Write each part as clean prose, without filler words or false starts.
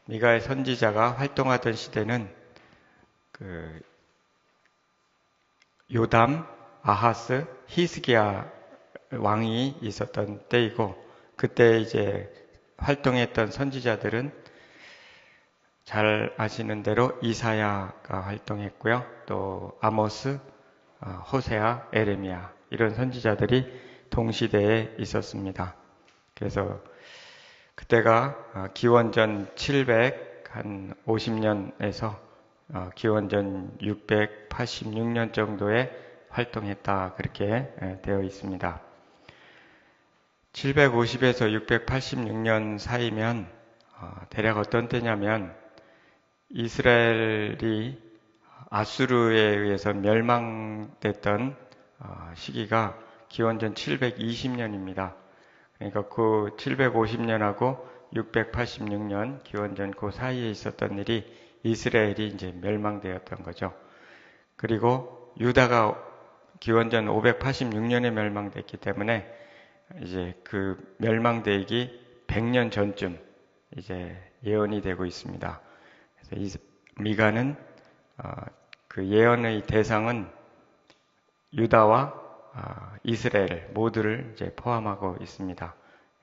미가의 선지자가 활동하던 시대는 그 요담, 아하스, 히스기야 왕이 있었던 때이고, 그때 이제 활동했던 선지자들은 잘 아시는 대로 이사야가 활동했고요. 또 아모스, 호세아, 에레미야 이런 선지자들이 동시대에 있었습니다. 그래서 그때가 기원전 750년에서 기원전 686년 정도에 활동했다, 그렇게 되어 있습니다. 750에서 686년 사이면 대략 어떤 때냐면 이스라엘이 아수르에 의해서 멸망됐던 시기가 기원전 720년입니다. 그러니까 그 750년하고 686년 기원전 그 사이에 있었던 일이 이스라엘이 이제 멸망되었던 거죠. 그리고 유다가 기원전 586년에 멸망됐기 때문에 이제 그 멸망되기 100년 전쯤 이제 예언이 되고 있습니다. 그래서 미가는 그 예언의 대상은 유다와 이스라엘 모두를 이제 포함하고 있습니다.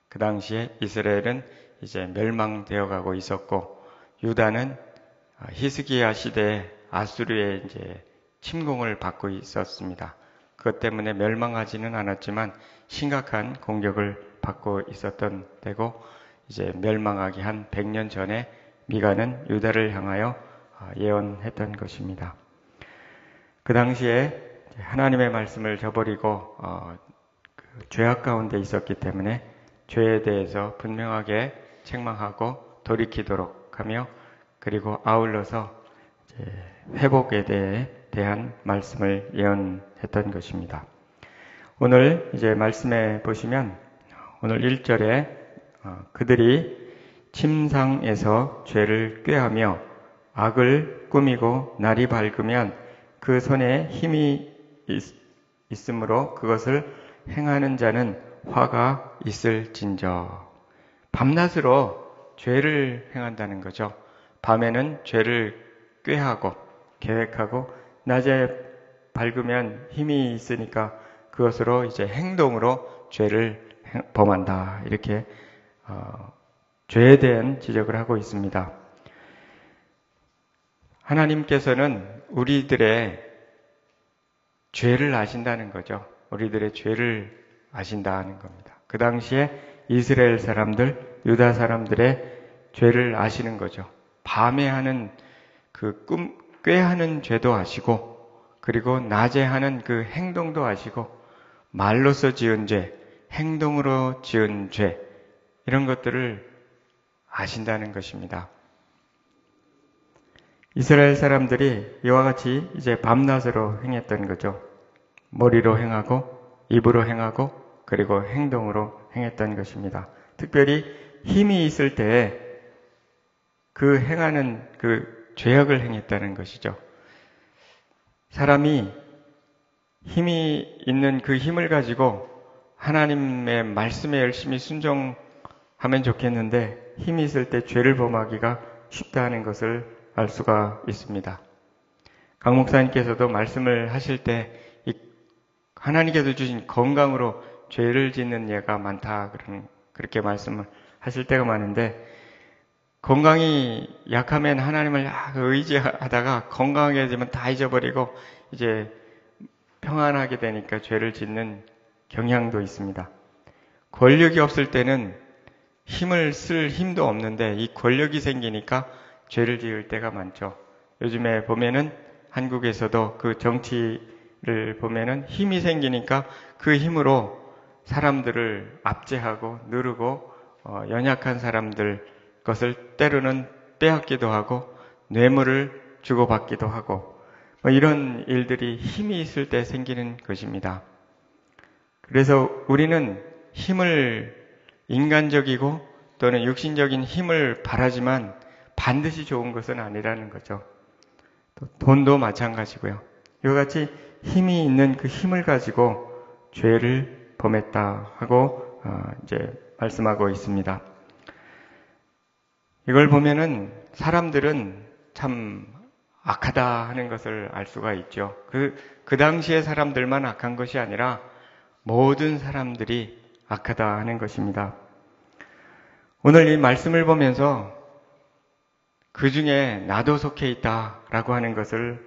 그 당시에 이스라엘은 이제 멸망되어 가고 있었고, 유다는 히스기야 시대에 아수르의 이제 침공을 받고 있었습니다. 그것 때문에 멸망하지는 않았지만 심각한 공격을 받고 있었던 때고, 이제 멸망하기 한 100년 전에 미가는 유다를 향하여 예언했던 것입니다. 그 당시에 하나님의 말씀을 저버리고 죄악 가운데 있었기 때문에 죄에 대해서 분명하게 책망하고 돌이키도록 하며, 그리고 아울러서 회복에 대한 말씀을 예언했던 것입니다. 오늘 이제 말씀에 보시면 오늘 1절에 그들이 침상에서 죄를 꾀하며 악을 꾸미고 날이 밝으면 그 손에 힘이 있으므로 그것을 행하는 자는 화가 있을진저. 밤낮으로 죄를 행한다는 거죠. 밤에는 죄를 꾀하고 계획하고, 낮에 밝으면 힘이 있으니까 그것으로 이제 행동으로 죄를 범한다, 이렇게 죄에 대한 지적을 하고 있습니다. 하나님께서는 우리들의 죄를 아신다는 거죠. 우리들의 죄를 아신다는 겁니다. 그 당시에 이스라엘 사람들, 유다 사람들의 죄를 아시는 거죠. 밤에 하는 그 꾀하는 죄도 아시고, 그리고 낮에 하는 그 행동도 아시고, 말로서 지은 죄, 행동으로 지은 죄, 이런 것들을 아신다는 것입니다. 이스라엘 사람들이 이와 같이 이제 밤낮으로 행했던 거죠. 머리로 행하고, 입으로 행하고, 그리고 행동으로 행했던 것입니다. 특별히 힘이 있을 때 그 행하는 그 죄악을 행했다는 것이죠. 사람이 힘이 있는 그 힘을 가지고 하나님의 말씀에 열심히 순종하면 좋겠는데, 힘이 있을 때 죄를 범하기가 쉽다 하는 것을 알 수가 있습니다. 강 목사님께서도 말씀을 하실 때 하나님께서 주신 건강으로 죄를 짓는 예가 많다, 그렇게 말씀을 하실 때가 많은데, 건강이 약하면 하나님을 의지하다가 건강해지면 다 잊어버리고 이제 평안하게 되니까 죄를 짓는 경향도 있습니다. 권력이 없을 때는 힘을 쓸 힘도 없는데 이 권력이 생기니까 죄를 지을 때가 많죠. 요즘에 보면은 한국에서도 그 정치를 보면은 힘이 생기니까 그 힘으로 사람들을 압제하고 누르고 연약한 사람들 것을 때로는 빼앗기도 하고 뇌물을 주고받기도 하고 이런 일들이 힘이 있을 때 생기는 것입니다. 그래서 우리는 힘을, 인간적이고 또는 육신적인 힘을 바라지만 반드시 좋은 것은 아니라는 거죠. 또 돈도 마찬가지고요. 이와 같이 힘이 있는 그 힘을 가지고 죄를 범했다 하고 이제 말씀하고 있습니다. 이걸 보면은 사람들은 참 악하다 하는 것을 알 수가 있죠. 그 당시의 사람들만 악한 것이 아니라 모든 사람들이 악하다 하는 것입니다. 오늘 이 말씀을 보면서 그 중에 나도 속해 있다라고 하는 것을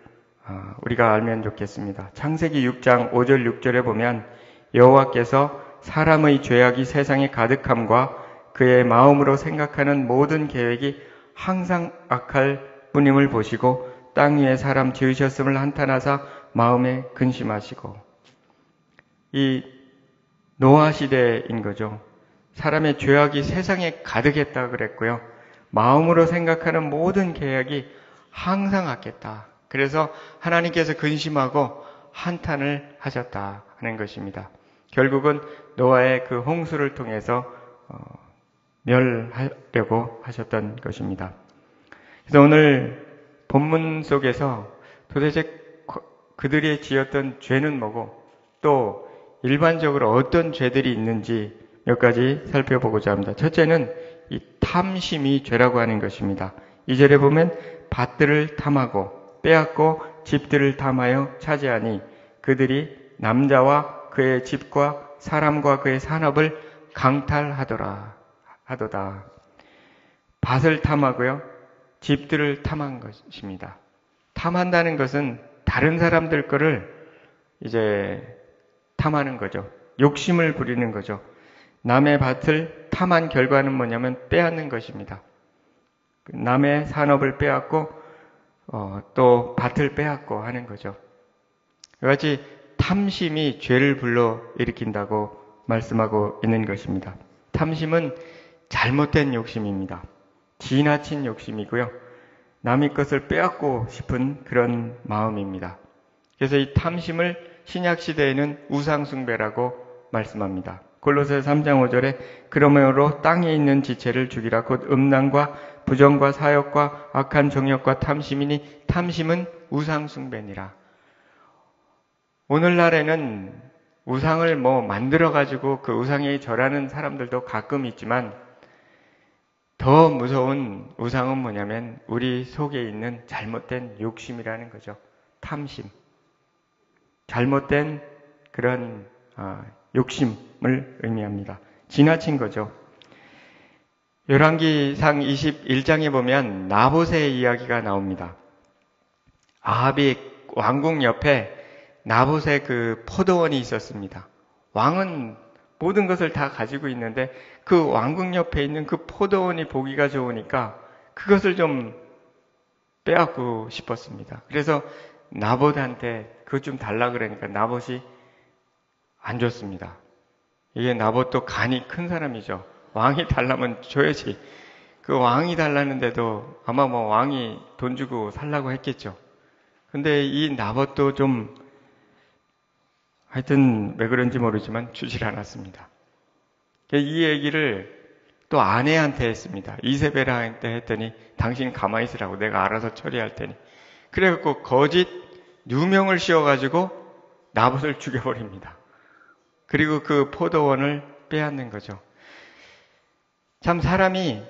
우리가 알면 좋겠습니다. 창세기 6장 5절 6절에 보면 여호와께서 사람의 죄악이 세상에 가득함과 그의 마음으로 생각하는 모든 계획이 항상 악할 뿐임을 보시고 땅 위에 사람 지으셨음을 한탄하사 마음에 근심하시고. 이 노아 시대인 거죠. 사람의 죄악이 세상에 가득했다 그랬고요. 마음으로 생각하는 모든 계획이 항상 악했다. 그래서 하나님께서 근심하고 한탄을 하셨다 하는 것입니다. 결국은 노아의 그 홍수를 통해서 멸하려고 하셨던 것입니다. 그래서 오늘 본문 속에서 도대체 그들이 지었던 죄는 뭐고 또 일반적으로 어떤 죄들이 있는지 몇 가지 살펴보고자 합니다. 첫째는 이 탐심이 죄라고 하는 것입니다. 2절에 보면 밭들을 탐하고 빼앗고 집들을 탐하여 차지하니 그들이 남자와 그의 집과 사람과 그의 산업을 강탈하더라 하도다. 밭을 탐하고요. 집들을 탐한 것입니다. 탐한다는 것은 다른 사람들 거를 이제 탐하는 거죠. 욕심을 부리는 거죠. 남의 밭을 탐한 결과는 뭐냐면 빼앗는 것입니다. 남의 산업을 빼앗고 또 밭을 빼앗고 하는 거죠. 이같이 탐심이 죄를 불러일으킨다고 말씀하고 있는 것입니다. 탐심은 잘못된 욕심입니다. 지나친 욕심이고요. 남의 것을 빼앗고 싶은 그런 마음입니다. 그래서 이 탐심을 신약시대에는 우상숭배라고 말씀합니다. 골로새서 3장 5절에 그러므로 땅에 있는 지체를 죽이라 곧 음란과 부정과 사욕과 악한 정욕과 탐심이니 탐심은 우상숭배니라. 오늘날에는 우상을 만들어가지고 그 우상에 절하는 사람들도 가끔 있지만 더 무서운 우상은 뭐냐면 우리 속에 있는 잘못된 욕심이라는 거죠. 탐심. 잘못된 그런 욕심을 의미합니다. 지나친 거죠. 열왕기상 21장에 보면 나봇의 이야기가 나옵니다. 아합이 왕궁 옆에 나봇의 그 포도원이 있었습니다. 왕은 모든 것을 다 가지고 있는데 그 왕궁 옆에 있는 그 포도원이 보기가 좋으니까 그것을 좀 빼앗고 싶었습니다. 그래서 나봇한테 그것 좀 달라 그러니까 나봇이 안 줬습니다. 이게 나봇도 간이 큰 사람이죠. 왕이 달라면 줘야지. 그 왕이 달라는데도 아마 왕이 돈 주고 살라고 했겠죠. 근데 이 나봇도 좀 하여튼 왜 그런지 모르지만 주질 않았습니다. 이 얘기를 또 아내한테 했습니다. 이세벨한테 했더니 당신 가만히 있으라고 내가 알아서 처리할 테니. 그래갖고 거짓 누명을 씌워가지고 나봇을 죽여버립니다. 그리고 그 포도원을 빼앗는 거죠. 참 사람이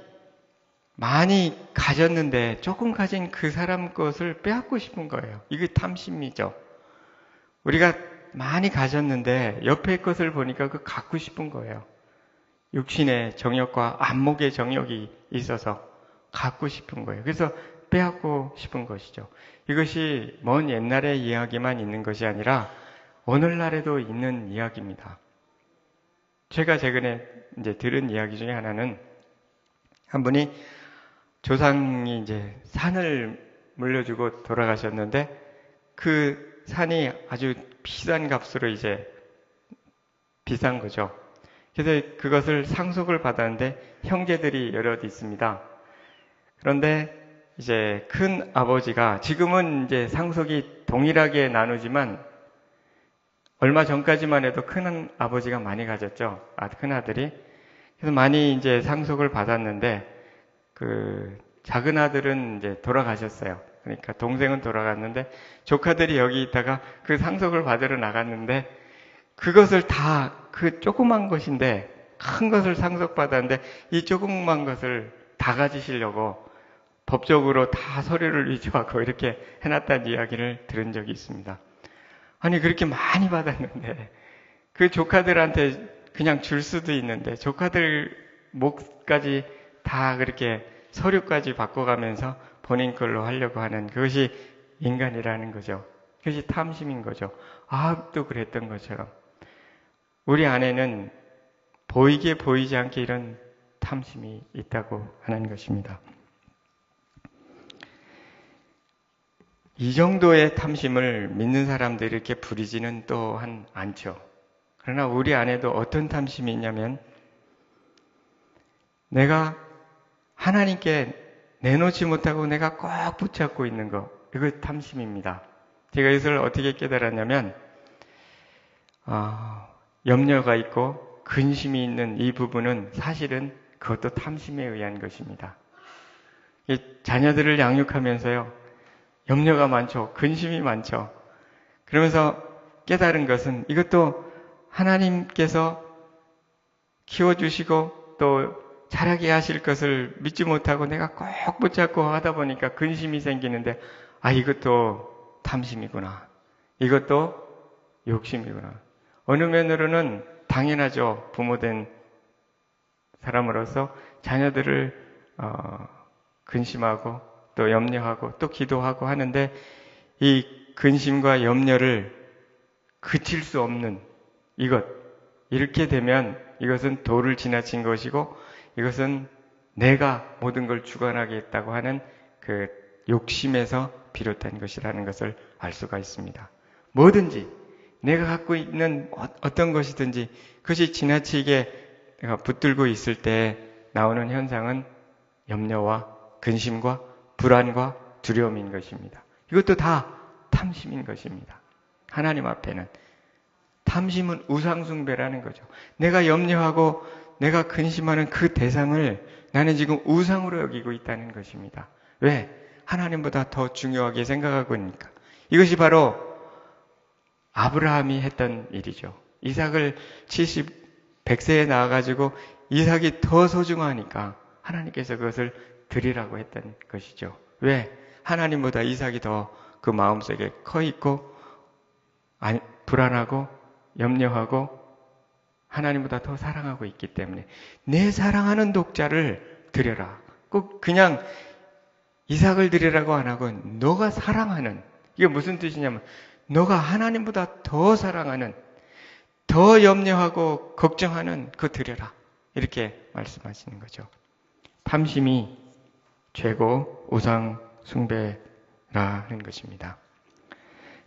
많이 가졌는데 조금 가진 그 사람 것을 빼앗고 싶은 거예요. 이게 탐심이죠. 우리가 많이 가졌는데 옆에 것을 보니까 그 갖고 싶은 거예요. 육신의 정욕과 안목의 정욕이 있어서 갖고 싶은 거예요. 그래서 빼앗고 싶은 것이죠. 이것이 먼 옛날의 이야기만 있는 것이 아니라 오늘날에도 있는 이야기입니다. 제가 최근에 이제 들은 이야기 중에 하나는 한 분이 조상이 이제 산을 물려주고 돌아가셨는데 그 산이 아주 비싼 값으로 이제 비싼 거죠. 그래서 그것을 상속을 받았는데 형제들이 여럿 있습니다. 그런데 이제 큰 아버지가 지금은 이제 상속이 동일하게 나누지만 얼마 전까지만 해도 큰 아버지가 많이 가졌죠. 큰 아들이. 그래서 많이 이제 상속을 받았는데 그 작은 아들은 이제 돌아가셨어요. 그러니까 동생은 돌아갔는데 조카들이 여기 있다가 그 상속을 받으러 나갔는데 그것을 다 그 조그만 것인데 큰 것을 상속받았는데 이 조그만 것을 다 가지시려고 법적으로 다 서류를 위조하고 이렇게 해놨다는 이야기를 들은 적이 있습니다. 아니 그렇게 많이 받았는데 그 조카들한테 그냥 줄 수도 있는데 조카들 몫까지 다 그렇게 서류까지 바꿔가면서 본인 걸로 하려고 하는 그것이 인간이라는 거죠. 그것이 탐심인 거죠. 아합도 그랬던 것처럼 우리 안에는 보이게 보이지 않게 이런 탐심이 있다고 하는 것입니다. 이 정도의 탐심을 믿는 사람들이 이렇게 부리지는 또한 않죠. 그러나 우리 안에도 어떤 탐심이 있냐면 내가 하나님께 내놓지 못하고 내가 꼭 붙잡고 있는 거, 이거 탐심입니다. 제가 이것을 어떻게 깨달았냐면 염려가 있고 근심이 있는 이 부분은 사실은 그것도 탐심에 의한 것입니다. 자녀들을 양육하면서요, 염려가 많죠. 근심이 많죠. 그러면서 깨달은 것은 이것도 하나님께서 키워주시고 또 자라게 하실 것을 믿지 못하고 내가 꼭 붙잡고 하다 보니까 근심이 생기는데 이것도 탐심이구나. 이것도 욕심이구나. 어느 면으로는 당연하죠. 부모된 사람으로서 자녀들을 근심하고 또 염려하고 또 기도하고 하는데 이 근심과 염려를 그칠 수 없는 이렇게 되면 이것은 도를 지나친 것이고 이것은 내가 모든 걸 주관하게 했다고 하는 그 욕심에서 비롯된 것이라는 것을 알 수가 있습니다. 뭐든지 내가 갖고 있는 어떤 것이든지 그것이 지나치게 붙들고 있을 때 나오는 현상은 염려와 근심과 불안과 두려움인 것입니다. 이것도 다 탐심인 것입니다. 하나님 앞에는 탐심은 우상숭배라는 거죠. 내가 염려하고 내가 근심하는 그 대상을 나는 지금 우상으로 여기고 있다는 것입니다. 왜? 하나님보다 더 중요하게 생각하고 있으니까. 이것이 바로 아브라함이 했던 일이죠. 이삭을 100세에 낳아가지고 이삭이 더 소중하니까 하나님께서 그것을 드리라고 했던 것이죠. 왜? 하나님보다 이삭이 더 그 마음속에 커 있고 불안하고 염려하고 하나님보다 더 사랑하고 있기 때문에 내 사랑하는 독자를 드려라. 꼭 그냥 이삭을 드리라고 안 하고 너가 사랑하는, 이게 무슨 뜻이냐면 너가 하나님보다 더 사랑하는, 더 염려하고 걱정하는 그 드려라. 이렇게 말씀하시는 거죠. 탐심이 죄고 우상 숭배라는 것입니다.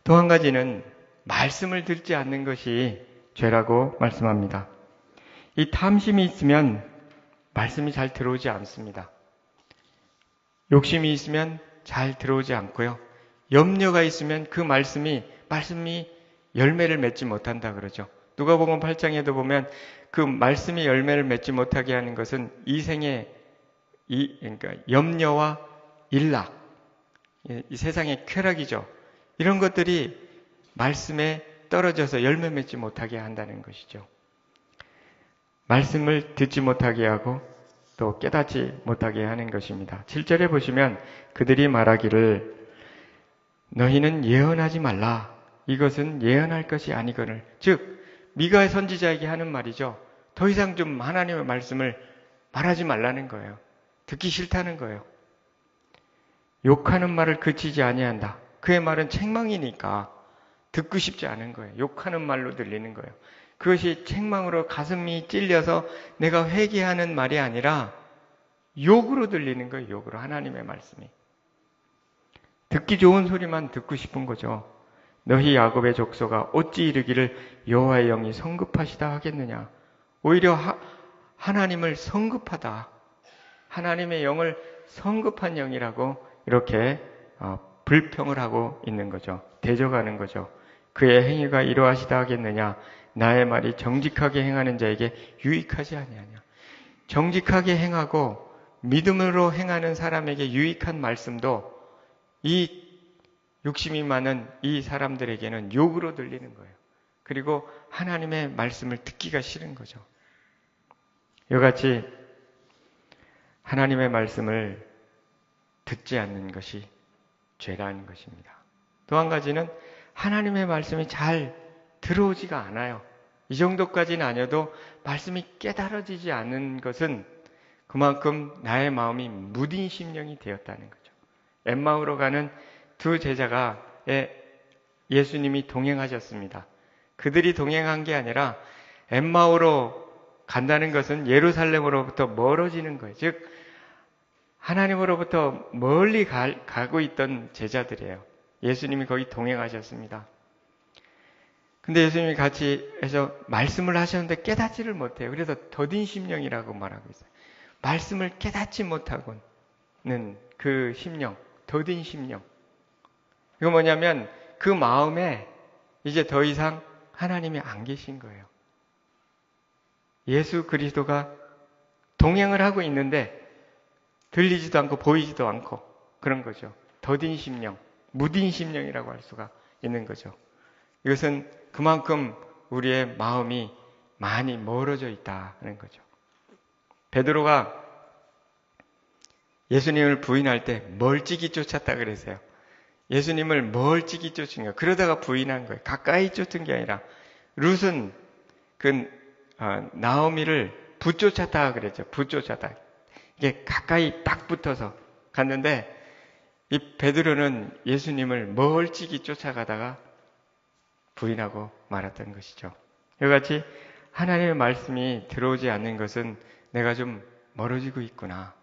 또 한 가지는 말씀을 듣지 않는 것이 죄라고 말씀합니다. 이 탐심이 있으면 말씀이 잘 들어오지 않습니다. 욕심이 있으면 잘 들어오지 않고요. 염려가 있으면 그 말씀이 열매를 맺지 못한다 그러죠. 누가복음 8장에도 보면 그 말씀이 열매를 맺지 못하게 하는 것은 이생의 그러니까 염려와 일락, 이 세상의 쾌락이죠. 이런 것들이 말씀에 떨어져서 열매 맺지 못하게 한다는 것이죠. 말씀을 듣지 못하게 하고 또 깨닫지 못하게 하는 것입니다. 7절에 보시면 그들이 말하기를 너희는 예언하지 말라. 이것은 예언할 것이 아니거늘. 즉 미가 선지자에게 하는 말이죠. 더 이상 좀 하나님의 말씀을 말하지 말라는 거예요. 듣기 싫다는 거예요. 욕하는 말을 그치지 아니한다. 그의 말은 책망이니까 듣고 싶지 않은 거예요. 욕하는 말로 들리는 거예요. 그것이 책망으로 가슴이 찔려서 내가 회개하는 말이 아니라 욕으로 들리는 거예요. 욕으로. 하나님의 말씀이. 듣기 좋은 소리만 듣고 싶은 거죠. 너희 야곱의 족속아 어찌 이르기를 여호와의 영이 성급하시다 하겠느냐. 오히려 하나님을 성급하다. 하나님의 영을 성급한 영이라고 이렇게 불평을 하고 있는 거죠. 대적하는 거죠. 그의 행위가 이러하시다 하겠느냐. 나의 말이 정직하게 행하는 자에게 유익하지 아니하냐. 정직하게 행하고 믿음으로 행하는 사람에게 유익한 말씀도 이 욕심이 많은 이 사람들에게는 욕으로 들리는 거예요. 그리고 하나님의 말씀을 듣기가 싫은 거죠. 이같이 하나님의 말씀을 듣지 않는 것이 죄라는 것입니다. 또 한 가지는 하나님의 말씀이 잘 들어오지가 않아요. 이 정도까지는 아니어도 말씀이 깨달아지지 않는 것은 그만큼 나의 마음이 무딘 심령이 되었다는 거죠. 엠마오로 가는 두 제자가 예수님이 동행하셨습니다. 그들이 동행한 게 아니라 엠마오로 간다는 것은 예루살렘으로부터 멀어지는 거예요. 즉 하나님으로부터 멀리 가고 있던 제자들이에요. 예수님이 거기 동행하셨습니다. 근데 예수님이 같이 해서 말씀을 하셨는데 깨닫지를 못해요. 그래서 더딘 심령이라고 말하고 있어요. 말씀을 깨닫지 못하고는 그 심령, 더딘 심령. 이거 뭐냐면 그 마음에 이제 더 이상 하나님이 안 계신 거예요. 예수 그리스도가 동행을 하고 있는데 들리지도 않고 보이지도 않고 그런 거죠. 더딘 심령, 무딘 심령이라고 할 수가 있는 거죠. 이것은 그만큼 우리의 마음이 많이 멀어져 있다는 거죠. 베드로가 예수님을 부인할 때 멀찍이 쫓았다 그랬어요. 예수님을 멀찍이 쫓은 거예요. 그러다가 부인한 거예요. 가까이 쫓은 게 아니라 룻은 나오미를 붙쫓았다 그랬죠. 붙쫓았다. 이게 가까이 딱 붙어서 갔는데 이 베드로는 예수님을 멀찍이 쫓아가다가 부인하고 말았던 것이죠. 이와 같이 하나님의 말씀이 들어오지 않는 것은 내가 좀 멀어지고 있구나.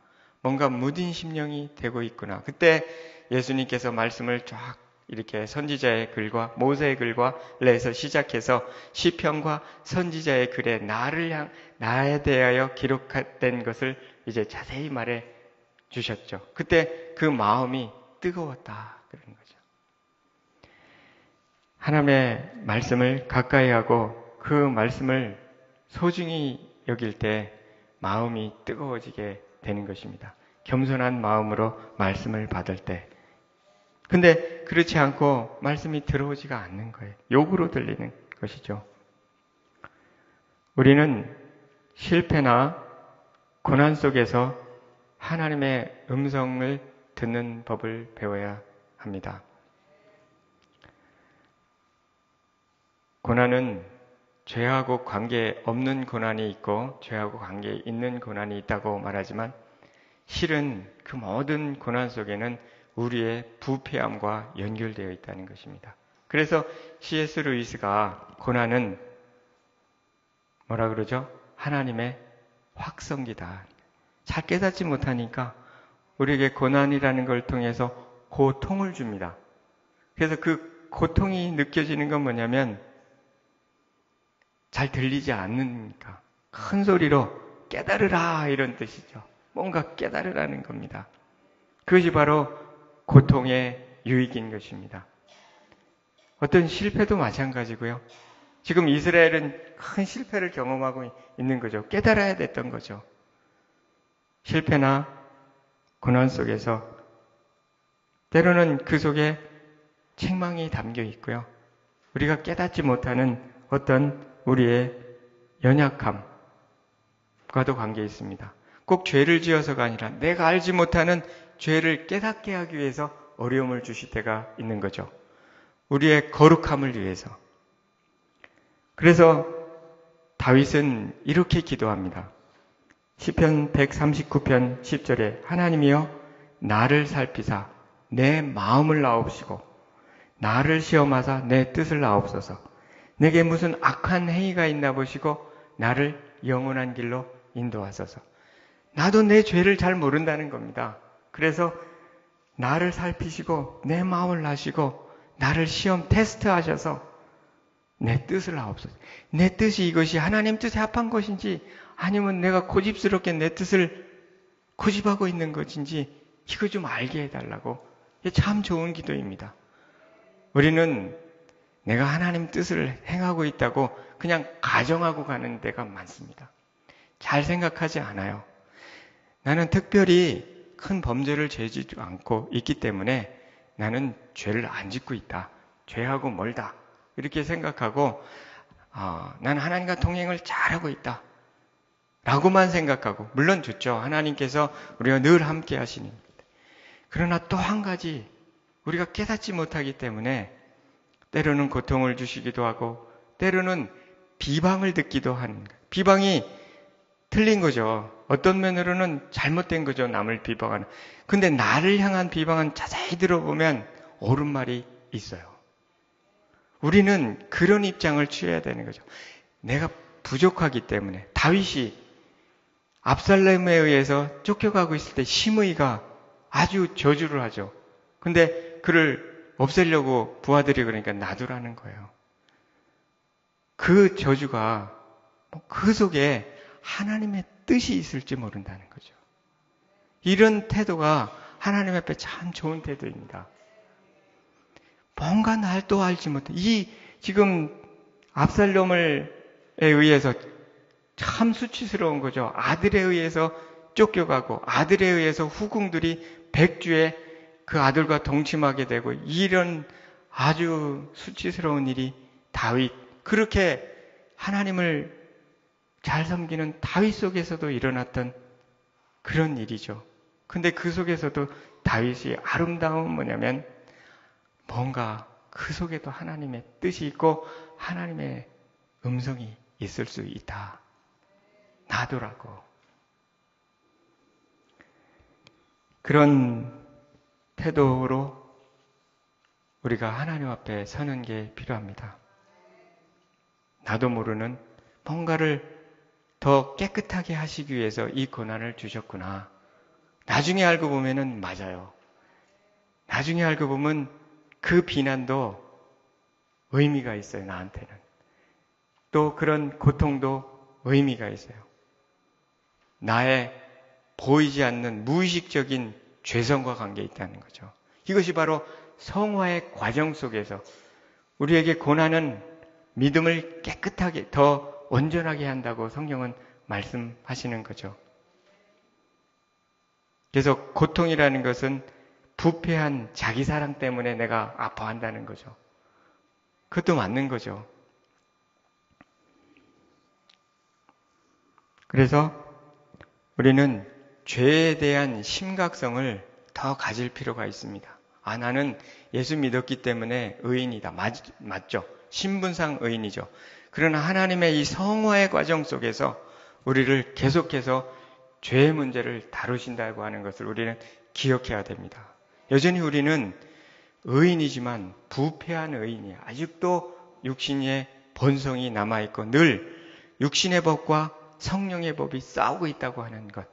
뭔가 무딘 심령이 되고 있구나. 그때 예수님께서 말씀을 쫙 이렇게 선지자의 글과 모세의 글과 내서 시작해서 시편과 선지자의 글에 나에 대하여 기록된 것을 이제 자세히 말해 주셨죠. 그때 그 마음이 뜨거웠다 그런 거죠. 하나님의 말씀을 가까이 하고 그 말씀을 소중히 여길 때 마음이 뜨거워지게 되는 것입니다. 겸손한 마음으로 말씀을 받을 때. 근데 그렇지 않고 말씀이 들어오지가 않는 거예요. 욕으로 들리는 것이죠. 우리는 실패나 고난 속에서 하나님의 음성을 듣는 법을 배워야 합니다. 고난은 죄하고 관계없는 고난이 있고 죄하고 관계 있는 고난이 있다고 말하지만 실은 그 모든 고난 속에는 우리의 부패함과 연결되어 있다는 것입니다. 그래서 C.S. 루이스가 고난은 뭐라 그러죠? 하나님의 확성기다. 잘 깨닫지 못하니까 우리에게 고난이라는 걸 통해서 고통을 줍니다. 그래서 그 고통이 느껴지는 건 뭐냐면 잘 들리지 않으니까 큰 소리로 깨달으라 이런 뜻이죠. 뭔가 깨달으라는 겁니다. 그것이 바로 고통의 유익인 것입니다. 어떤 실패도 마찬가지고요. 지금 이스라엘은 큰 실패를 경험하고 있는 거죠. 깨달아야 됐던 거죠. 실패나 고난 속에서 때로는 그 속에 책망이 담겨 있고요. 우리가 깨닫지 못하는 어떤 우리의 연약함과도 관계 있습니다. 꼭 죄를 지어서가 아니라 내가 알지 못하는 죄를 깨닫게 하기 위해서 어려움을 주실 때가 있는 거죠. 우리의 거룩함을 위해서. 그래서 다윗은 이렇게 기도합니다. 시편 139편 10절에 하나님이여 나를 살피사 내 마음을 나옵시고 나를 시험하사 내 뜻을 나옵소서. 내게 무슨 악한 행위가 있나 보시고 나를 영원한 길로 인도하소서. 나도 내 죄를 잘 모른다는 겁니다. 그래서 나를 살피시고 내 마음을 아시고 나를 시험 테스트하셔서 내 뜻을 아옵소서. 내 뜻이 이것이 하나님 뜻에 합한 것인지 아니면 내가 고집스럽게 내 뜻을 고집하고 있는 것인지 이거 좀 알게 해달라고. 이게 참 좋은 기도입니다. 우리는 내가 하나님 뜻을 행하고 있다고 그냥 가정하고 가는 데가 많습니다. 잘 생각하지 않아요. 나는 특별히 큰 범죄를 죄지지 않고 있기 때문에 나는 죄를 안 짓고 있다. 죄하고 멀다. 이렇게 생각하고 나는 하나님과 동행을 잘하고 있다. 라고만 생각하고, 물론 좋죠. 하나님께서 우리가 늘 함께 하시니. 그러나 또 한 가지, 우리가 깨닫지 못하기 때문에 때로는 고통을 주시기도 하고, 때로는 비방을 듣기도 하는 거예요. 비방이 틀린 거죠. 어떤 면으로는 잘못된 거죠. 남을 비방하는. 근데 나를 향한 비방은 자세히 들어보면 옳은 말이 있어요. 우리는 그런 입장을 취해야 되는 거죠. 내가 부족하기 때문에. 다윗이 압살롬에 의해서 쫓겨가고 있을 때 시므이가 아주 저주를 하죠. 근데 그를 없애려고 부하들이 그러니까 놔두라는 거예요. 그 저주가 그 속에 하나님의 뜻이 있을지 모른다는 거죠. 이런 태도가 하나님 앞에 참 좋은 태도입니다. 뭔가 날 또 알지 못해. 지금 압살롬에 의해서 참 수치스러운 거죠. 아들에 의해서 쫓겨가고 아들에 의해서 후궁들이 백주에 그 아들과 동침하게 되고 이런 아주 수치스러운 일이 다윗, 그렇게 하나님을 잘 섬기는 다윗 속에서도 일어났던 그런 일이죠. 근데 그 속에서도 다윗이 아름다움은 뭐냐면 뭔가 그 속에도 하나님의 뜻이 있고 하나님의 음성이 있을 수 있다. 놔두라고. 그런 태도로 우리가 하나님 앞에 서는 게 필요합니다. 나도 모르는 뭔가를 더 깨끗하게 하시기 위해서 이 고난을 주셨구나. 나중에 알고 보면은 맞아요. 나중에 알고 보면 그 비난도 의미가 있어요, 나한테는. 또 그런 고통도 의미가 있어요. 나의 보이지 않는 무의식적인 죄성과 관계에 있다는 거죠. 이것이 바로 성화의 과정 속에서 우리에게 고난은 믿음을 깨끗하게, 더 온전하게 한다고 성경은 말씀하시는 거죠. 그래서 고통이라는 것은 부패한 자기 사랑 때문에 내가 아파한다는 거죠. 그것도 맞는 거죠. 그래서 우리는 죄에 대한 심각성을 더 가질 필요가 있습니다. 나는 예수 믿었기 때문에 의인이다. 맞죠? 신분상 의인이죠. 그러나 하나님의 이 성화의 과정 속에서 우리를 계속해서 죄의 문제를 다루신다고 하는 것을 우리는 기억해야 됩니다. 여전히 우리는 의인이지만 부패한 의인이야. 아직도 육신의 본성이 남아있고 늘 육신의 법과 성령의 법이 싸우고 있다고 하는 것.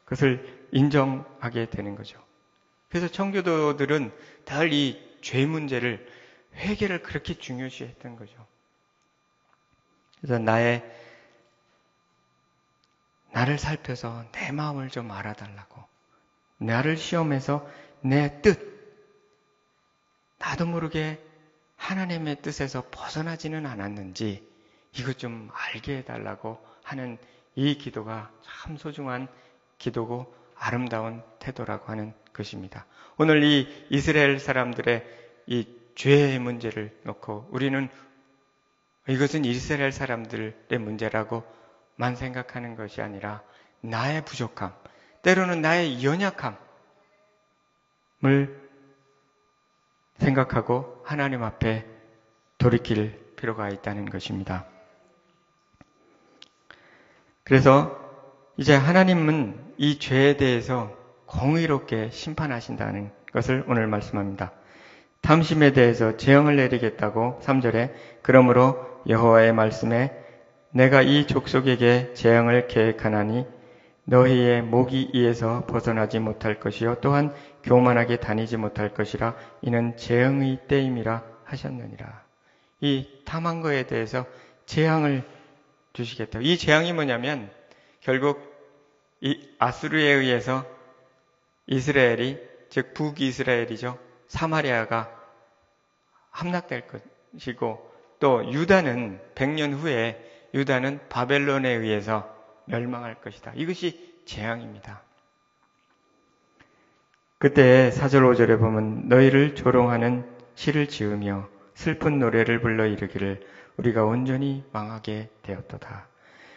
그것을 인정하게 되는 거죠. 그래서 청교도들은 늘 이 죄 문제를, 회개를 그렇게 중요시 했던 거죠. 그래서 나를 살펴서 내 마음을 좀 알아달라고. 나를 시험해서 내 뜻, 나도 모르게 하나님의 뜻에서 벗어나지는 않았는지 이것 좀 알게 해달라고 하는 이 기도가 참 소중한 기도고 아름다운 태도라고 하는 것입니다. 오늘 이 이스라엘 사람들의 이 죄의 문제를 놓고 우리는 이것은 이스라엘 사람들의 문제라고만 생각하는 것이 아니라 나의 부족함, 때로는 나의 연약함을 생각하고 하나님 앞에 돌이킬 필요가 있다는 것입니다. 그래서 이제 하나님은 이 죄에 대해서 공의롭게 심판하신다는 것을 오늘 말씀합니다. 탐심에 대해서 재앙을 내리겠다고 3절에 그러므로 여호와의 말씀에 내가 이 족속에게 재앙을 계획하나니 너희의 목이 이에서 벗어나지 못할 것이요 또한 교만하게 다니지 못할 것이라 이는 재앙의 때임이라 하셨느니라. 이 탐한 거에 대해서 재앙을 주시겠다. 이 재앙이 뭐냐면 결국 이 아수르에 의해서 이스라엘이, 즉 북이스라엘이죠, 사마리아가 함락될 것이고 또 유다는 100년 후에 유다는 바벨론에 의해서 멸망할 것이다. 이것이 재앙입니다. 그때 4절 5절에 보면 너희를 조롱하는 시를 지으며 슬픈 노래를 불러 이르기를 우리가 온전히 망하게 되었도다.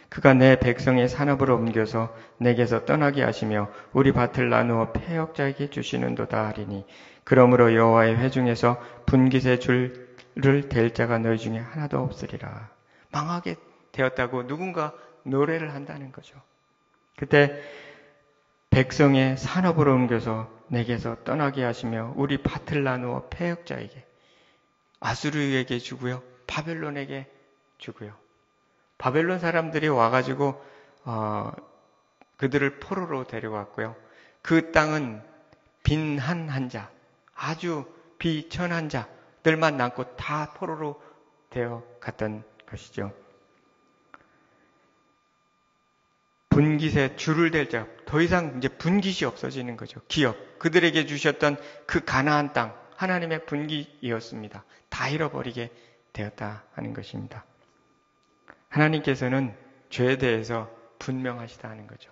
그가 내 백성의 산업을 옮겨서 내게서 떠나게 하시며 우리 밭을 나누어 패역자에게 주시는도다 하리니 그러므로 여호와의 회중에서 분깃의 줄을 댈 자가 너희 중에 하나도 없으리라. 망하게 되었다고 누군가 노래를 한다는 거죠. 그때 백성의 산업을 옮겨서 내게서 떠나게 하시며 우리 밭을 나누어 패역자에게, 아수르에게 주고요, 바벨론에게 주고요. 바벨론 사람들이 와가지고 그들을 포로로 데려왔고요. 그 땅은 빈한 자, 아주 비천한 자들만 남고 다 포로로 되어 갔던 것이죠. 분깃에 줄을 댈 자, 더 이상 이제 분깃이 없어지는 거죠. 기업, 그들에게 주셨던 그 가나안 땅, 하나님의 분깃이었습니다. 다 잃어버리게 되었다 하는 것입니다. 하나님께서는 죄에 대해서 분명하시다 하는 거죠.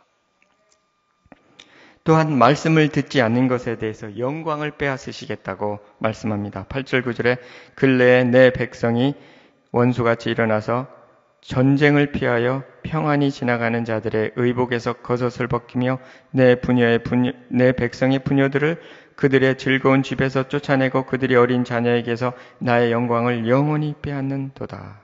또한 말씀을 듣지 않는 것에 대해서 영광을 빼앗으시겠다고 말씀합니다. 8절 9절에 근래에 내 백성이 원수같이 일어나서 전쟁을 피하여 평안히 지나가는 자들의 의복에서 겉옷을 벗기며 내 백성의 부녀들을 그들의 즐거운 집에서 쫓아내고 그들이 어린 자녀에게서 나의 영광을 영원히 빼앗는도다.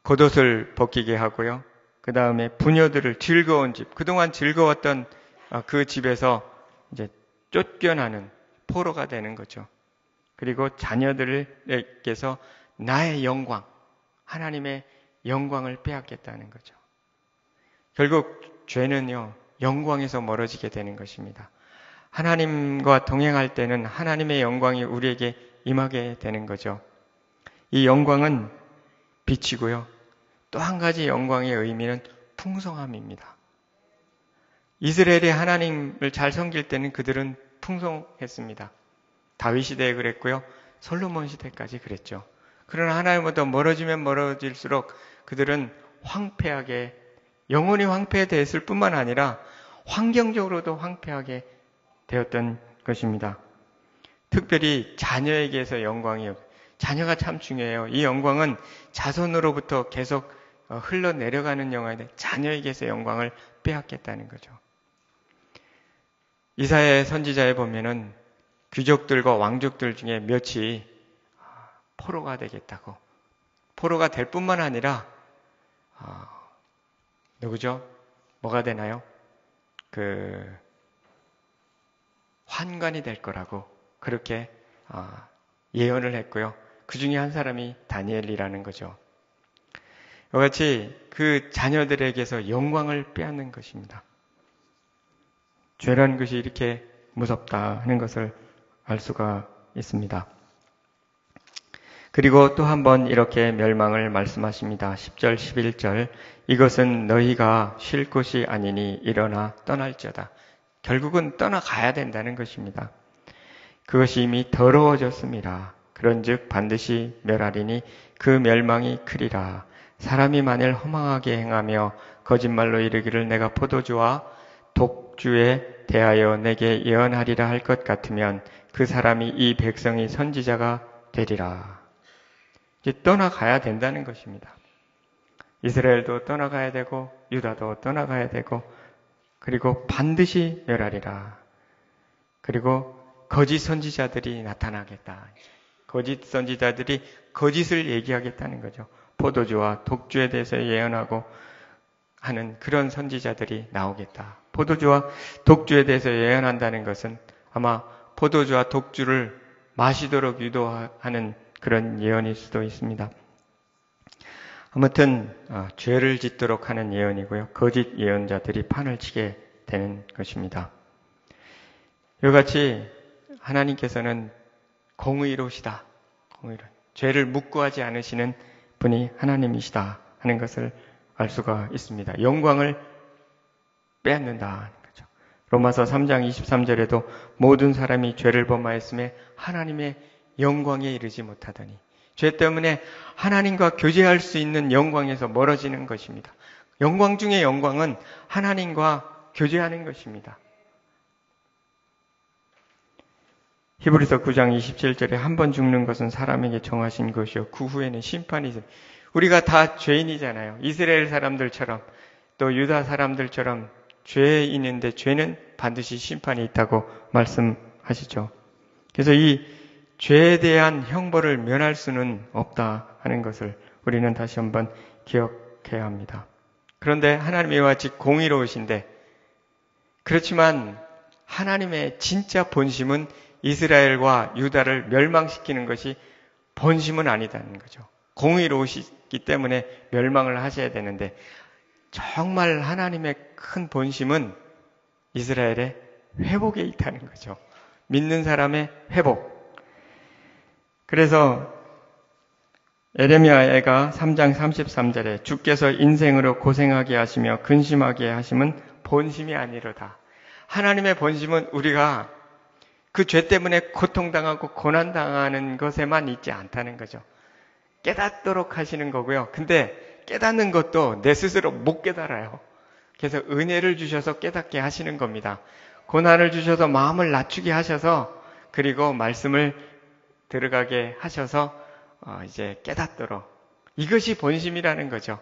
겉옷을 벗기게 하고요. 그 다음에 부녀들을 즐거운 집, 그동안 즐거웠던 그 집에서 이제 쫓겨나는 포로가 되는 거죠. 그리고 자녀들에게서 나의 영광, 하나님의 영광을 빼앗겠다는 거죠. 결국 죄는요, 영광에서 멀어지게 되는 것입니다. 하나님과 동행할 때는 하나님의 영광이 우리에게 임하게 되는 거죠. 이 영광은 빛이고요. 또 한 가지 영광의 의미는 풍성함입니다. 이스라엘이 하나님을 잘 섬길 때는 그들은 풍성했습니다. 다윗 시대에 그랬고요. 솔로몬 시대까지 그랬죠. 그러나 하나님보다 멀어지면 멀어질수록 그들은 황폐하게, 영혼이 황폐됐을 뿐만 아니라 환경적으로도 황폐하게 되었던 것입니다. 특별히 자녀에게서 영광이, 자녀가 참 중요해요. 이 영광은 자손으로부터 계속 흘러내려가는 영광인데 자녀에게서 영광을 빼앗겠다는 거죠. 이사야 선지자에 보면은 귀족들과 왕족들 중에 몇이 포로가 되겠다고, 포로가 될 뿐만 아니라 누구죠? 뭐가 되나요? 환관이 될 거라고 그렇게 예언을 했고요. 그 중에 한 사람이 다니엘이라는 거죠. 이와 같이 그 자녀들에게서 영광을 빼앗는 것입니다. 죄라는 것이 이렇게 무섭다 하는 것을 알 수가 있습니다. 그리고 또 한 번 이렇게 멸망을 말씀하십니다. 10절, 11절. 이것은 너희가 쉴 곳이 아니니 일어나 떠날지어다. 결국은 떠나가야 된다는 것입니다. 그것이 이미 더러워졌습니다. 그런즉 반드시 멸하리니 그 멸망이 크리라. 사람이 만일 허망하게 행하며 거짓말로 이르기를 내가 포도주와 독주에 대하여 내게 예언하리라 할 것 같으면 그 사람이 이 백성이 선지자가 되리라. 이제 떠나가야 된다는 것입니다. 이스라엘도 떠나가야 되고 유다도 떠나가야 되고 그리고 반드시 멸하리라. 그리고 거짓 선지자들이 나타나겠다. 거짓 선지자들이 거짓을 얘기하겠다는 거죠. 포도주와 독주에 대해서 예언하고 하는 그런 선지자들이 나오겠다. 포도주와 독주에 대해서 예언한다는 것은 아마 포도주와 독주를 마시도록 유도하는 그런 예언일 수도 있습니다. 아무튼 죄를 짓도록 하는 예언이고요. 거짓 예언자들이 판을 치게 되는 것입니다. 이와 같이 하나님께서는 공의로시다. 죄를 묵고하지 않으시는 분이 하나님이시다 하는 것을 알 수가 있습니다. 영광을 빼앗는다 하는 거죠. 로마서 3장 23절에도 모든 사람이 죄를 범하였음에 하나님의 영광에 이르지 못하더니, 죄 때문에 하나님과 교제할 수 있는 영광에서 멀어지는 것입니다. 영광 중의 영광은 하나님과 교제하는 것입니다. 히브리서 9장 27절에 한 번 죽는 것은 사람에게 정하신 것이요 그 후에는 심판이 있습니다. 우리가 다 죄인이잖아요. 이스라엘 사람들처럼 또 유다 사람들처럼 죄인인데 죄는 반드시 심판이 있다고 말씀하시죠. 그래서 이 죄에 대한 형벌을 면할 수는 없다 하는 것을 우리는 다시 한번 기억해야 합니다. 그런데 하나님이 이와 같이 공의로우신데, 그렇지만 하나님의 진짜 본심은 이스라엘과 유다를 멸망시키는 것이 본심은 아니다는 거죠. 공의로우시기 때문에 멸망을 하셔야 되는데, 정말 하나님의 큰 본심은 이스라엘의 회복에 있다는 거죠. 믿는 사람의 회복. 그래서 에레미야가 3장 33절에 주께서 인생으로 고생하게 하시며 근심하게 하심은 본심이 아니로다. 하나님의 본심은 우리가 그 죄 때문에 고통당하고 고난당하는 것에만 있지 않다는 거죠. 깨닫도록 하시는 거고요. 근데 깨닫는 것도 내 스스로 못 깨달아요. 그래서 은혜를 주셔서 깨닫게 하시는 겁니다. 고난을 주셔서 마음을 낮추게 하셔서, 그리고 말씀을 들어가게 하셔서 이제 깨닫도록. 이것이 본심이라는 거죠.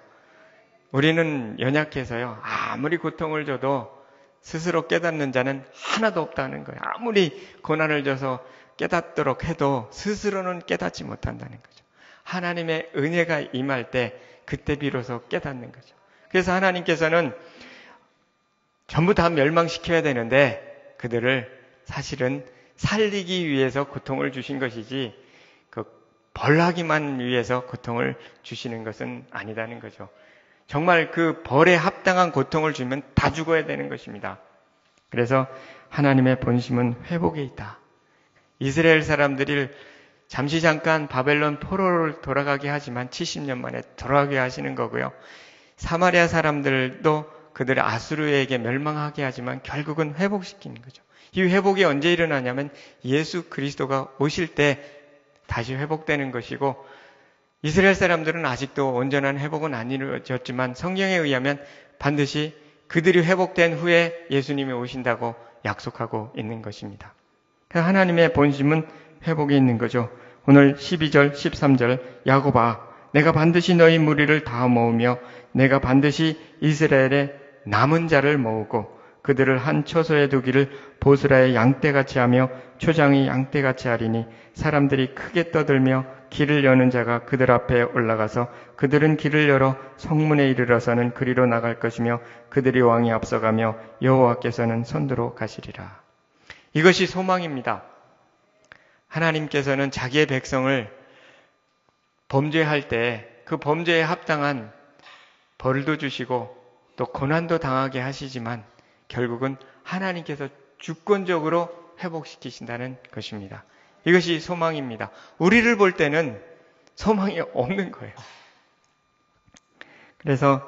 우리는 연약해서요, 아무리 고통을 줘도 스스로 깨닫는 자는 하나도 없다는 거예요. 아무리 고난을 줘서 깨닫도록 해도 스스로는 깨닫지 못한다는 거죠. 하나님의 은혜가 임할 때 그때 비로소 깨닫는 거죠. 그래서 하나님께서는 전부 다 멸망시켜야 되는데 그들을 사실은 살리기 위해서 고통을 주신 것이지 그 벌하기만 위해서 고통을 주시는 것은 아니다는 거죠. 정말 그 벌에 합당한 고통을 주면 다 죽어야 되는 것입니다. 그래서 하나님의 본심은 회복에 있다. 이스라엘 사람들이 잠시 잠깐 바벨론 포로를 돌아가게 하지만 70년 만에 돌아가게 하시는 거고요. 사마리아 사람들도 그들의 아수르에게 멸망하게 하지만 결국은 회복시키는 거죠. 이 회복이 언제 일어나냐면 예수 그리스도가 오실 때 다시 회복되는 것이고, 이스라엘 사람들은 아직도 온전한 회복은 안 이루어졌지만 성경에 의하면 반드시 그들이 회복된 후에 예수님이 오신다고 약속하고 있는 것입니다. 하나님의 본심은 회복에 있는 거죠. 오늘 12절, 13절 야곱아, 내가 반드시 너희 무리를 다 모으며 내가 반드시 이스라엘의 남은 자를 모으고 그들을 한 처소에 두기를 보스라의 양떼같이 하며 초장이 양떼같이 하리니 사람들이 크게 떠들며 길을 여는 자가 그들 앞에 올라가서 그들은 길을 열어 성문에 이르러서는 그리로 나갈 것이며 그들이 왕이 앞서가며 여호와께서는 선두로 가시리라. 이것이 소망입니다. 하나님께서는 자기의 백성을 범죄할 때 그 범죄에 합당한 벌도 주시고 또 고난도 당하게 하시지만 결국은 하나님께서 주권적으로 회복시키신다는 것입니다. 이것이 소망입니다. 우리를 볼 때는 소망이 없는 거예요. 그래서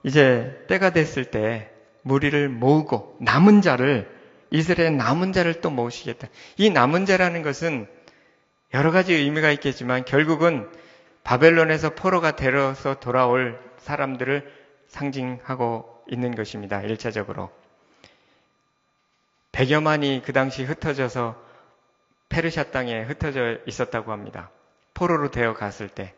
이제 때가 됐을 때 무리를 모으고 남은 자를, 이스라엘 남은 자를 또 모으시겠다. 이 남은 자라는 것은 여러 가지 의미가 있겠지만 결국은 바벨론에서 포로가 되어서 돌아올 사람들을 상징하고 있는 것입니다. 1차적으로. 100여만이 그 당시 흩어져서 페르시아 땅에 흩어져 있었다고 합니다. 포로로 되어 갔을 때.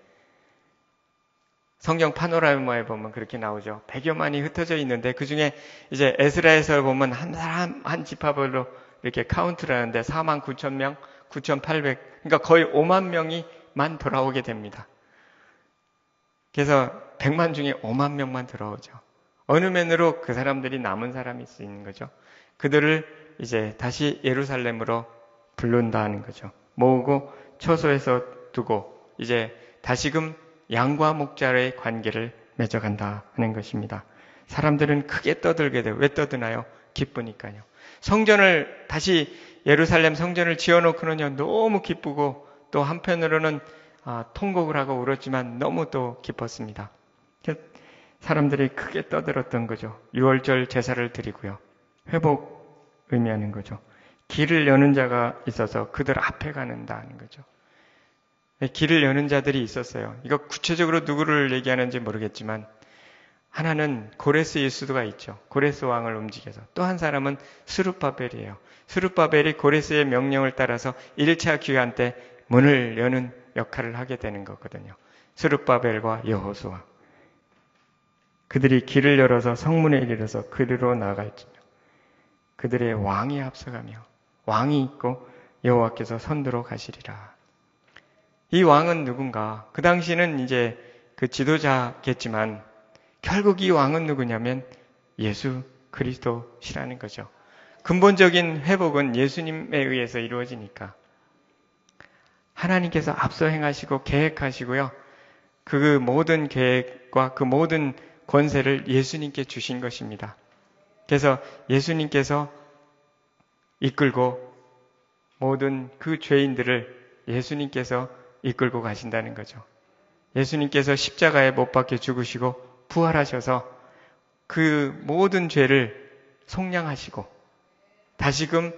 성경 파노라마에 보면 그렇게 나오죠. 100여만이 흩어져 있는데 그 중에 이제 에스라에서 보면 한 사람 한 지파별로 이렇게 카운트를 하는데 49,000명, 9,800, 그러니까 거의 5만 명이만 돌아오게 됩니다. 그래서 100만 중에 5만 명만 돌아오죠. 어느 면으로 그 사람들이 남은 사람일 수 있는 거죠. 그들을 이제 다시 예루살렘으로 부른다는 거죠. 모으고 처소에서 두고 이제 다시금 양과 목자의 관계를 맺어간다 하는 것입니다. 사람들은 크게 떠들게 돼요. 왜 떠드나요? 기쁘니까요. 성전을 다시 예루살렘 성전을 지어놓고는요 너무 기쁘고 또 한편으로는 통곡을 하고 울었지만 너무 또 기뻤습니다. 사람들이 크게 떠들었던 거죠. 유월절 제사를 드리고요. 회복 의미하는 거죠. 길을 여는 자가 있어서 그들 앞에 가는다는 거죠. 길을 여는 자들이 있었어요. 이거 구체적으로 누구를 얘기하는지 모르겠지만 하나는 고레스 예수도가 있죠. 고레스 왕을 움직여서. 또 한 사람은 스룹바벨이에요. 스룹바벨이 고레스의 명령을 따라서 1차 귀환 때 문을 여는 역할을 하게 되는 거거든요. 스룹바벨과 여호수아. 그들이 길을 열어서 성문에 이르러서 그리로 나아갈지며 그들의 왕이 앞서가며 왕이 있고 여호와께서 선두로 가시리라. 이 왕은 누군가? 그 당시는 이제 그 지도자겠지만 결국 이 왕은 누구냐면 예수 그리스도시라는 거죠. 근본적인 회복은 예수님에 의해서 이루어지니까 하나님께서 앞서 행하시고 계획하시고요. 그 모든 계획과 그 모든 권세를 예수님께 주신 것입니다. 그래서 예수님께서 이끌고 모든 그 죄인들을 예수님께서 이끌고 가신다는 거죠. 예수님께서 십자가에 못 박혀 죽으시고 부활하셔서 그 모든 죄를 속량하시고 다시금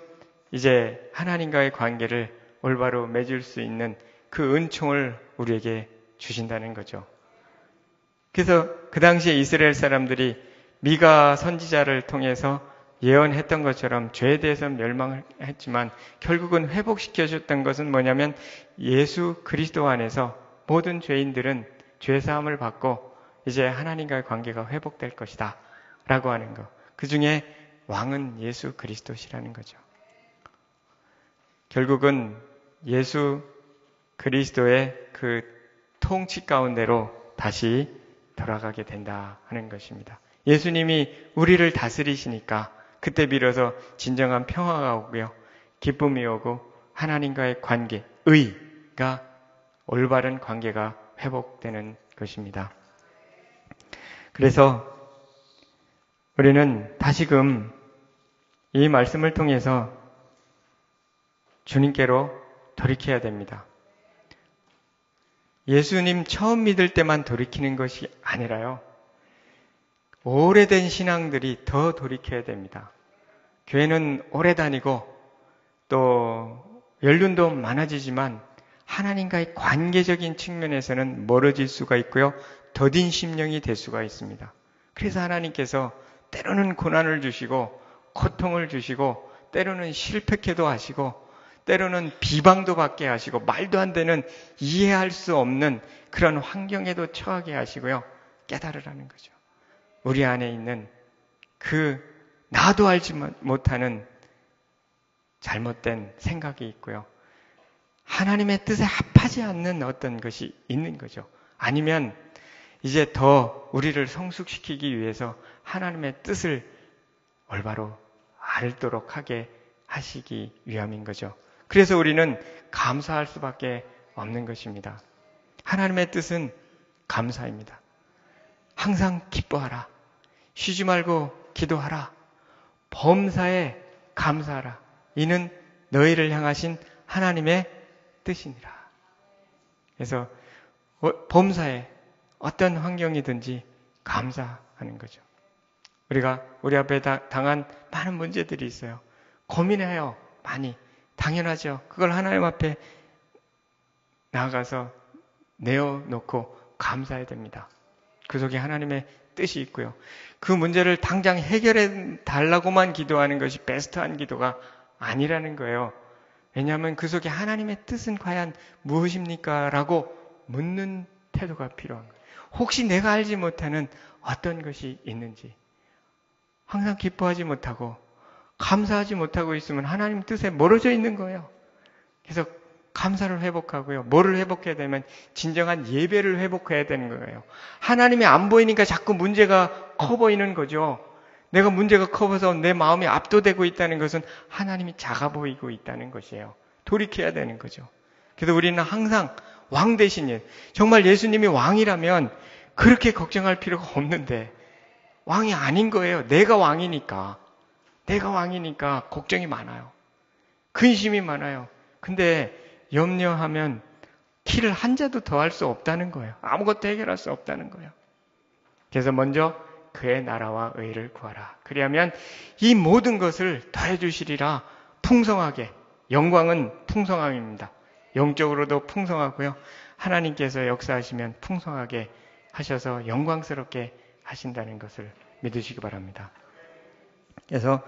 이제 하나님과의 관계를 올바로 맺을 수 있는 그 은총을 우리에게 주신다는 거죠. 그래서 그 당시에 이스라엘 사람들이 미가 선지자를 통해서 예언했던 것처럼 죄에 대해서 멸망을 했지만 결국은 회복시켜줬던 것은 뭐냐면 예수 그리스도 안에서 모든 죄인들은 죄사함을 받고 이제 하나님과의 관계가 회복될 것이다 라고 하는 것. 그 중에 왕은 예수 그리스도시라는 거죠. 결국은 예수 그리스도의 그 통치 가운데로 다시 돌아가게 된다 하는 것입니다. 예수님이 우리를 다스리시니까 그때 비로소 진정한 평화가 오고요. 기쁨이 오고 하나님과의 관계, 의가 올바른 관계가 회복되는 것입니다. 그래서 우리는 다시금 이 말씀을 통해서 주님께로 돌이켜야 됩니다. 예수님 처음 믿을 때만 돌이키는 것이 아니라요. 오래된 신앙들이 더 돌이켜야 됩니다. 교회는 오래 다니고 또 연륜도 많아지지만 하나님과의 관계적인 측면에서는 멀어질 수가 있고요. 더딘 심령이 될 수가 있습니다. 그래서 하나님께서 때로는 고난을 주시고 고통을 주시고 때로는 실패케도 하시고 때로는 비방도 받게 하시고 말도 안 되는 이해할 수 없는 그런 환경에도 처하게 하시고요. 깨달으라는 거죠. 우리 안에 있는 그 나도 알지 못하는 잘못된 생각이 있고요. 하나님의 뜻에 합하지 않는 어떤 것이 있는 거죠. 아니면 이제 더 우리를 성숙시키기 위해서 하나님의 뜻을 올바로 알도록 하게 하시기 위함인 거죠. 그래서 우리는 감사할 수밖에 없는 것입니다. 하나님의 뜻은 감사입니다. 항상 기뻐하라. 쉬지 말고 기도하라. 범사에 감사하라. 이는 너희를 향하신 하나님의 뜻이니라. 그래서 범사에 어떤 환경이든지 감사하는 거죠. 우리가 우리 앞에 당한 많은 문제들이 있어요. 고민해요. 많이. 당연하죠. 그걸 하나님 앞에 나아가서 내어놓고 감사해야 됩니다. 그 속에 하나님의 뜻이 있고요. 그 문제를 당장 해결해 달라고만 기도하는 것이 베스트한 기도가 아니라는 거예요. 왜냐하면 그 속에 하나님의 뜻은 과연 무엇입니까? 라고 묻는 태도가 필요한 거예요. 혹시 내가 알지 못하는 어떤 것이 있는지 항상 기뻐하지 못하고 감사하지 못하고 있으면 하나님 뜻에 멀어져 있는 거예요. 그래서 감사를 회복하고요. 뭐를 회복해야 되면 진정한 예배를 회복해야 되는 거예요. 하나님이 안 보이니까 자꾸 문제가 커 보이는 거죠. 내가 문제가 커 보여서 내 마음이 압도되고 있다는 것은 하나님이 작아 보이고 있다는 것이에요. 돌이켜야 되는 거죠. 그래서 우리는 항상 왕 대신 정말 예수님이 왕이라면 그렇게 걱정할 필요가 없는데 왕이 아닌 거예요. 내가 왕이니까 걱정이 많아요. 근심이 많아요. 근데 염려하면 키를 한 자도 더 할 수 없다는 거예요. 아무것도 해결할 수 없다는 거예요. 그래서 먼저 그의 나라와 의를 구하라. 그리하면 이 모든 것을 더해 주시리라. 풍성하게. 영광은 풍성함입니다. 영적으로도 풍성하고요. 하나님께서 역사하시면 풍성하게 하셔서 영광스럽게 하신다는 것을 믿으시기 바랍니다. 그래서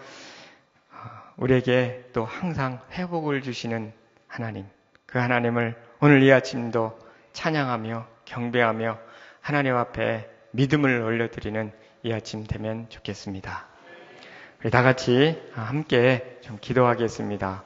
우리에게 또 항상 회복을 주시는 하나님, 그 하나님을 오늘 이 아침도 찬양하며 경배하며 하나님 앞에 믿음을 올려드리는 이 아침 되면 좋겠습니다. 우리 다 같이 함께 좀 기도하겠습니다.